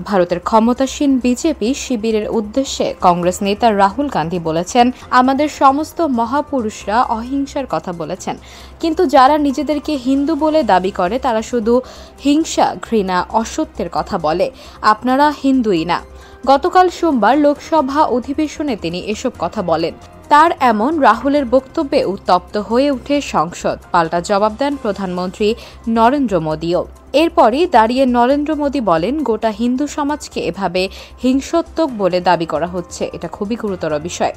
ভারতের ক্ষমতাসীন বিজেপি শিবিরের উদ্দেশ্যে কংগ্রেস নেতা রাহুল গান্ধী বলেছেন, আমাদের সমস্ত মহাপুরুষরা অহিংসার কথা বলেছেন, কিন্তু যারা নিজেদেরকে হিন্দু বলে দাবি করে তারা শুধু হিংসা, ঘৃণা, অসত্যের কথা বলে। আপনারা হিন্দুই না। গতকাল সোমবার লোকসভা অধিবেশনে তিনি এসব কথা বলেন। তার এমন রাহুলের বক্তব্যে উত্তপ্ত হয়ে উঠে সংসদ। পাল্টা জবাব দেন প্রধানমন্ত্রী নরেন্দ্র মোদীও। এরপরই দাঁড়িয়ে নরেন্দ্র মোদী বলেন, গোটা হিন্দু সমাজকে এভাবে হিংসাত্মক বলে দাবি করা হচ্ছে, এটা খুবই গুরুতর বিষয়।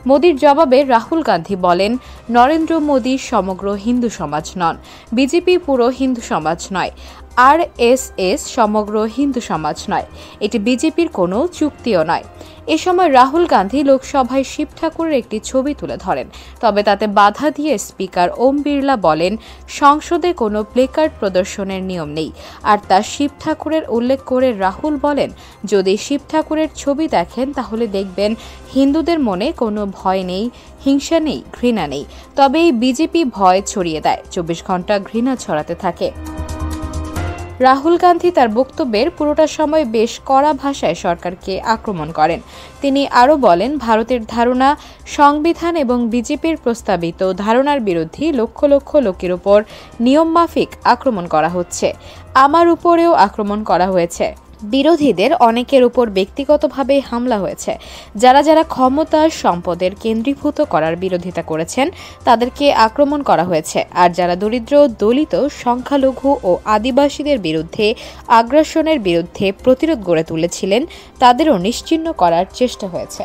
মোদীর জবাবে রাহুল গান্ধী বলেন, নরেন্দ্র মোদী সমগ্র হিন্দু সমাজ নন, বিজেপি পুরো হিন্দু সমাজ নয়, আরএসএস সমগ্র হিন্দু সমাজ নয়, এটি বিজেপির কোনো চুক্তিও নয়। এ সময় রাহুল গান্ধী লোকসভায় শিব ঠাকুরের একটি ছবি তুলে ধরেন, তবে তাতে বাধা দিয়ে স্পিকার ওম বিড়লা বলেন, সংসদে কোনো প্লেকার্ড প্রদর্শনের নিয়ম নেই। আর তা শিব ঠাকুরের উল্লেখ করে রাহুল বলেন, যদি শিব ঠাকুরের ছবি দেখেন তাহলে দেখবেন হিন্দুদের মনে কোনো ভয় নেই, হিংসা নেই, ঘৃণা নেই। তবে এই বিজেপি ভয় ছড়িয়ে দেয়, 24 ঘন্টা ঘৃণা ছড়াতে থাকে। রাহুল গান্ধী তার বক্তব্যের পুরোটা সময় বেশ কড়া ভাষায় সরকারকে আক্রমণ করেন। তিনি আরও বলেন, ভারতের ধারণা, সংবিধান এবং বিজেপির প্রস্তাবিত ধারণার বিরুদ্ধে লক্ষ লক্ষ লোকের উপর নিয়মমাফিক আক্রমণ করা হচ্ছে। আমার উপরেও আক্রমণ করা হয়েছে। বিরোধীদের অনেকের উপর ব্যক্তিগতভাবে হামলা হয়েছে। যারা যারা ক্ষমতার সম্পদের কেন্দ্রীভূত করার বিরোধিতা করেছেন তাদেরকে আক্রমণ করা হয়েছে। আর যারা দরিদ্র, দলিত, সংখ্যালঘু ও আদিবাসীদের বিরুদ্ধে আগ্রাসনের বিরুদ্ধে প্রতিরোধ গড়ে তুলেছিলেন তাদেরও নিশ্চিহ্ন করার চেষ্টা হয়েছে।